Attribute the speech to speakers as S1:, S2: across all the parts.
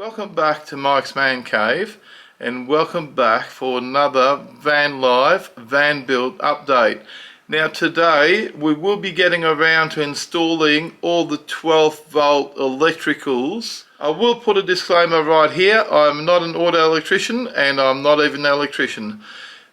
S1: Welcome back to Mike's Man Cave, and welcome back for another Van Live van build update. Now today we will be getting around to installing all the 12 volt electricals. I will put a disclaimer right here, I'm not an auto electrician and I'm not even an electrician.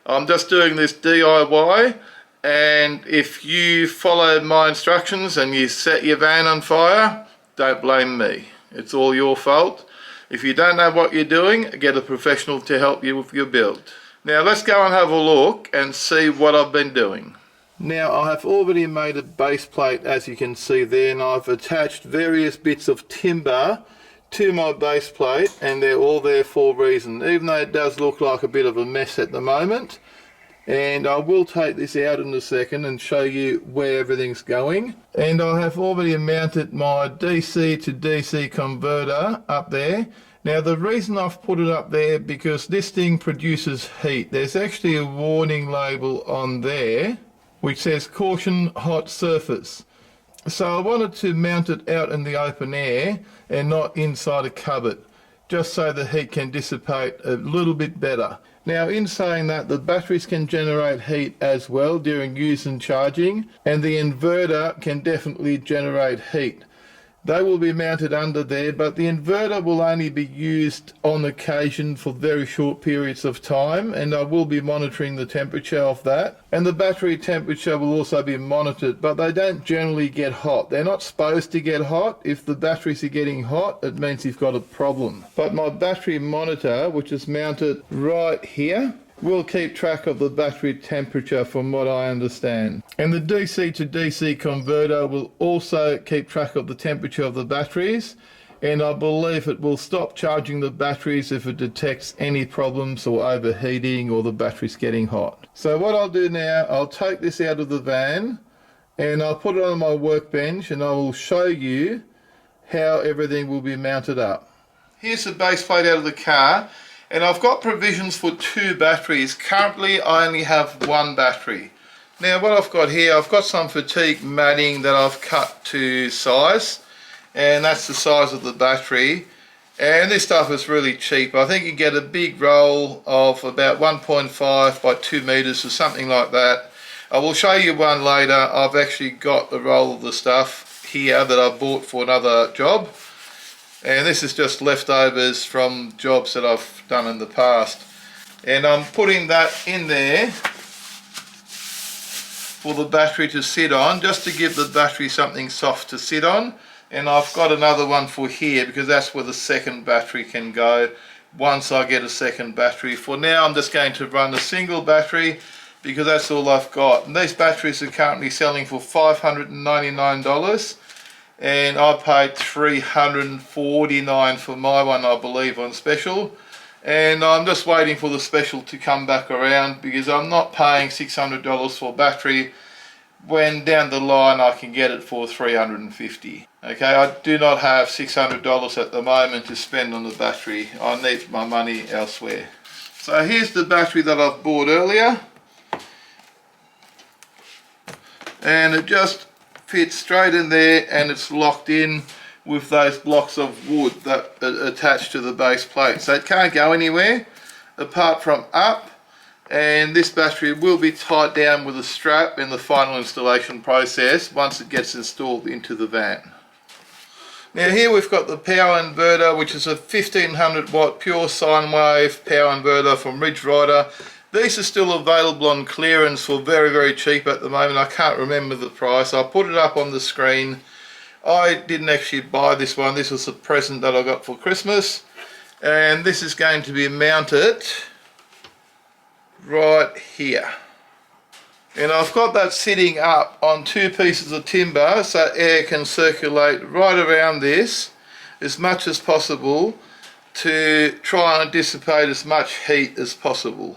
S1: I'm just doing this DIY, and if you follow my instructions and you set your van on fire, don't blame me. It's all your fault. If you don't know what you're doing, get a professional to help you with your build. Now let's go and have a look and see what I've been doing. Now I have already made a base plate, as you can see there, and I've attached various bits of timber to my base plate, and they're all there for a reason, even though it does look like a bit of a mess at the moment. And I will take this out in a second and show you where everything's going. And I have already mounted my DC to DC converter up there. Now the reason I've put it up there, because this thing produces heat. There's actually a warning label on there which says caution hot surface. So I wanted to mount it out in the open air and not inside a cupboard, just so the heat can dissipate a little bit better. Now in saying that, the batteries can generate heat as well during use and charging, and the inverter can definitely generate heat. They will be mounted under there, but the inverter will only be used on occasion for very short periods of time, and I will be monitoring the temperature of that. And the battery temperature will also be monitored, but they don't generally get hot. They're not supposed to get hot. If the batteries are getting hot, it means you've got a problem. But my battery monitor, which is mounted right here, will keep track of the battery temperature from what I understand. And the DC to DC converter will also keep track of the temperature of the batteries, and I believe it will stop charging the batteries if it detects any problems or overheating or the batteries getting hot. So what I'll do now, I'll take this out of the van and I'll put it on my workbench, and I will show you how everything will be mounted up. Here's the base plate out of the car. And I've got provisions for 2 batteries. Currently I only have 1 battery. Now what I've got here, I've got some fatigue matting that I've cut to size, and that's the size of the battery. And this stuff is really cheap. I think you get a big roll of about 1.5 by 2 meters or something like that. I will show you one later. I've actually got the roll of the stuff here that I bought for another job. And this is just leftovers from jobs that I've done in the past. And I'm putting that in there for the battery to sit on, just to give the battery something soft to sit on. And I've got another one for here, because that's where the second battery can go once I get a second battery. For now I'm just going to run a single battery, because that's all I've got. And these batteries are currently selling for $599. And I paid $349 for my one, I believe, on special. And I'm just waiting for the special to come back around, because I'm not paying $600 for a battery when down the line I can get it for $350. Okay, I do not have $600 at the moment to spend on the battery. I need my money elsewhere. So here's the battery that I've bought earlier, and it just fits straight in there, and it's locked in with those blocks of wood that are attached to the base plate, so it can't go anywhere apart from up. And this battery will be tied down with a strap in the final installation process once it gets installed into the van. Now here we've got the power inverter, which is a 1500 watt pure sine wave power inverter from Ridge Rider. These are still available on clearance for very, very cheap at the moment. I can't remember the price. I'll put it up on the screen. I didn't actually buy this one. This was a present that I got for Christmas. And this is going to be mounted right here. And I've got that sitting up on 2 pieces of timber, so air can circulate right around this as much as possible to try and dissipate as much heat as possible.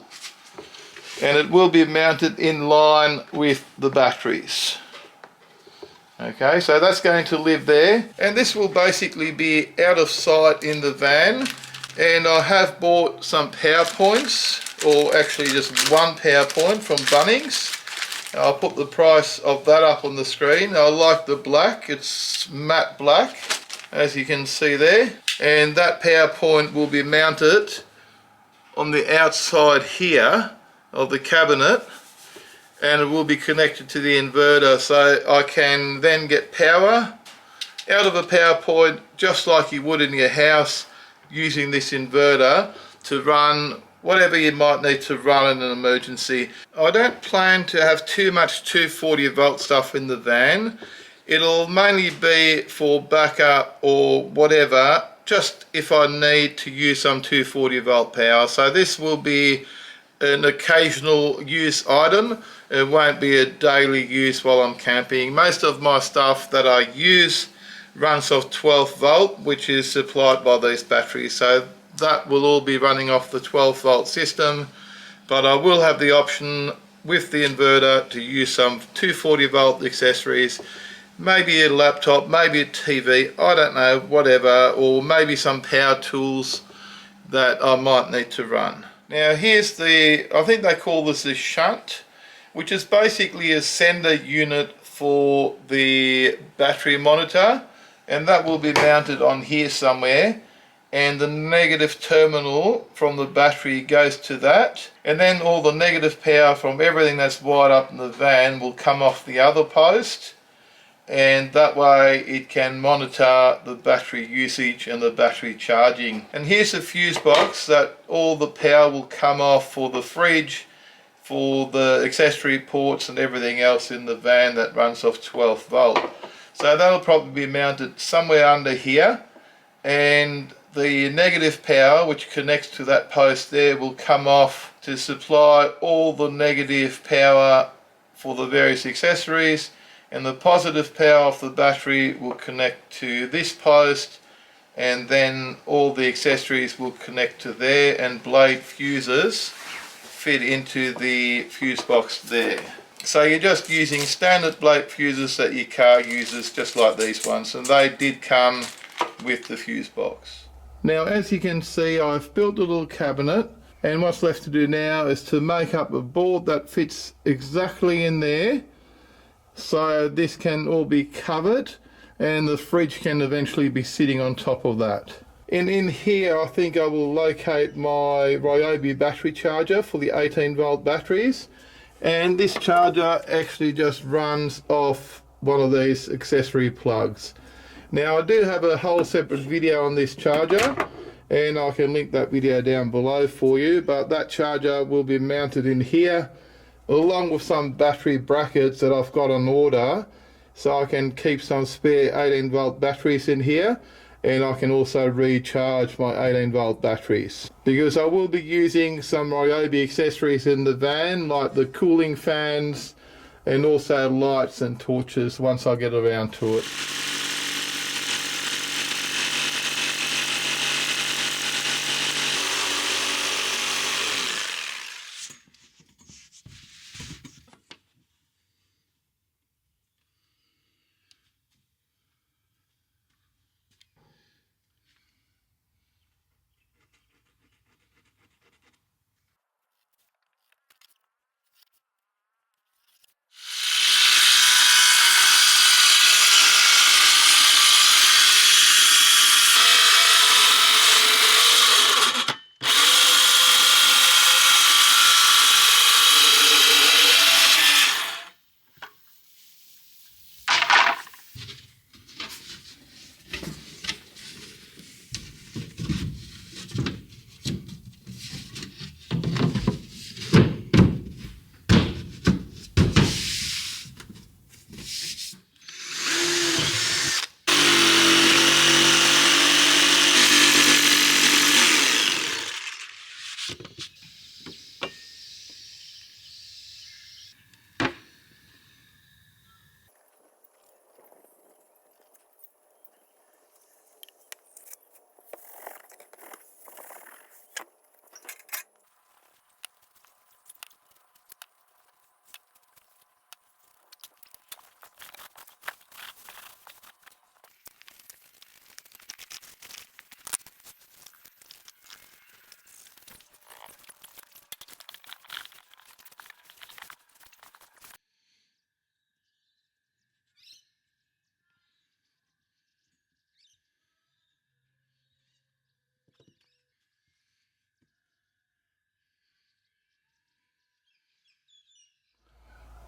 S1: And it will be mounted in line with the batteries. Okay, so that's going to live there, and this will basically be out of sight in the van. And I have bought some power points, or actually just one power point from Bunnings. I'll put the price of that up on the screen. I like the black, it's matte black, as you can see there. and that power point will be mounted on the outside here of the cabinet, and it will be connected to the inverter, so I can then get power out of a power point just like you would in your house using this inverter to run whatever you might need to run in an emergency. I don't plan to have too much 240 volt stuff in the van. It'll mainly be for backup or whatever, just if I need to use some 240 volt power. So this will be an occasional use item. It won't be a daily use while I'm camping. Most of my stuff that I use runs off 12 volt, which is supplied by these batteries, so that will all be running off the 12 volt system, but I will have the option with the inverter to use some 240 volt accessories, maybe a laptop, maybe a TV, I don't know, whatever, or maybe some power tools that I might need to run. Now here's the, I think they call this a shunt, which is basically a sender unit for the battery monitor, and that will be mounted on here somewhere, and the negative terminal from the battery goes to that, and then all the negative power from everything that's wired up in the van will come off the other post, and that way it can monitor the battery usage and the battery charging. And here's a fuse box that all the power will come off for the fridge, for the accessory ports and everything else in the van that runs off 12 volt. So that'll probably be mounted somewhere under here, and the negative power which connects to that post there will come off to supply all the negative power for the various accessories, and the positive power of the battery will connect to this post, and then all the accessories will connect to there, and blade fuses fit into the fuse box there. So you're just using standard blade fuses that your car uses, just like these ones, and they did come with the fuse box. Now as you can see, I've built a little cabinet, and what's left to do now is to make up a board that fits exactly in there, so this can all be covered and the fridge can eventually be sitting on top of that. And in here I think I will locate my Ryobi battery charger for the 18 volt batteries, and this charger actually just runs off one of these accessory plugs. Now I do have a whole separate video on this charger, and I can link that video down below for you, but that charger will be mounted in here along with some battery brackets that I've got on order, so I can keep some spare 18 volt batteries in here, and I can also recharge my 18 volt batteries, because I will be using some Ryobi accessories in the van, like the cooling fans and also lights and torches once I get around to it.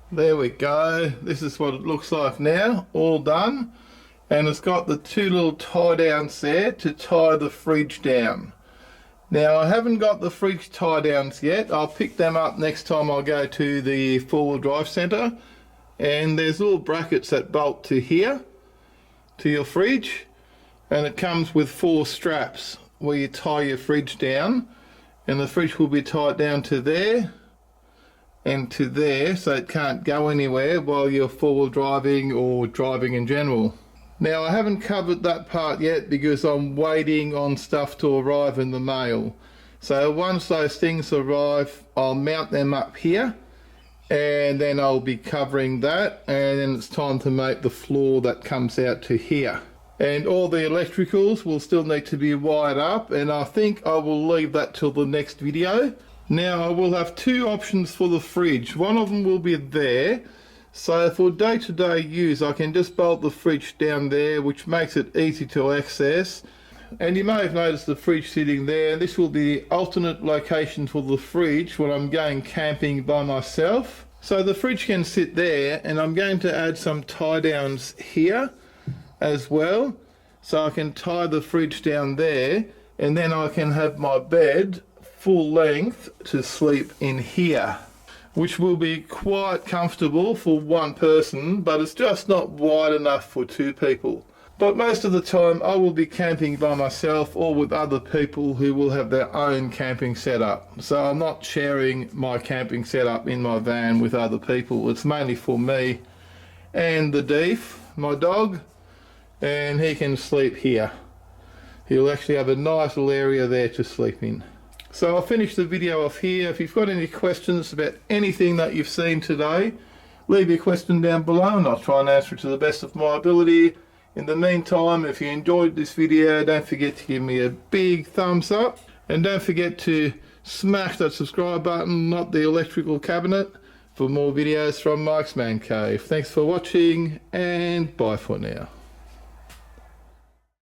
S1: There we go. This is what it looks like now, all done. And it's got the two little tie downs there to tie the fridge down. Now I haven't got the fridge tie downs yet. I'll pick them up next time I go to the four-wheel drive centre. And there's little brackets that bolt to here, to your fridge. And it comes with 4 straps where you tie your fridge down. And the fridge will be tied down to there and to there, so it can't go anywhere while you're four-wheel driving or driving in general. Now I haven't covered that part yet because I'm waiting on stuff to arrive in the mail. So once those things arrive, I'll mount them up here and then I'll be covering that, and then it's time to make the floor that comes out to here. And all the electricals will still need to be wired up, and I think I will leave that till the next video. Now I will have 2 options for the fridge. One of them will be there, so for day-to-day use I can just bolt the fridge down there, which makes it easy to access. And you may have noticed the fridge sitting there. This will be the alternate location for the fridge when I'm going camping by myself. So the fridge can sit there, and I'm going to add some tie downs here as well, so I can tie the fridge down there, and then I can have my bed full length to sleep in here, which will be quite comfortable for one person, but it's just not wide enough for 2 people. But most of the time I will be camping by myself or with other people who will have their own camping setup. So I'm not sharing my camping setup in my van with other people. It's mainly for me and the Deef, my dog, and he can sleep here. He'll actually have a nice little area there to sleep in. So I'll finish the video off here. If you've got any questions about anything that you've seen today, leave your question down below and I'll try and answer it to the best of my ability. In the meantime, if you enjoyed this video, don't forget to give me a big thumbs up, and don't forget to smash that subscribe button, not the electrical cabinet, for more videos from Mike's Man Cave. Thanks for watching, and bye for now.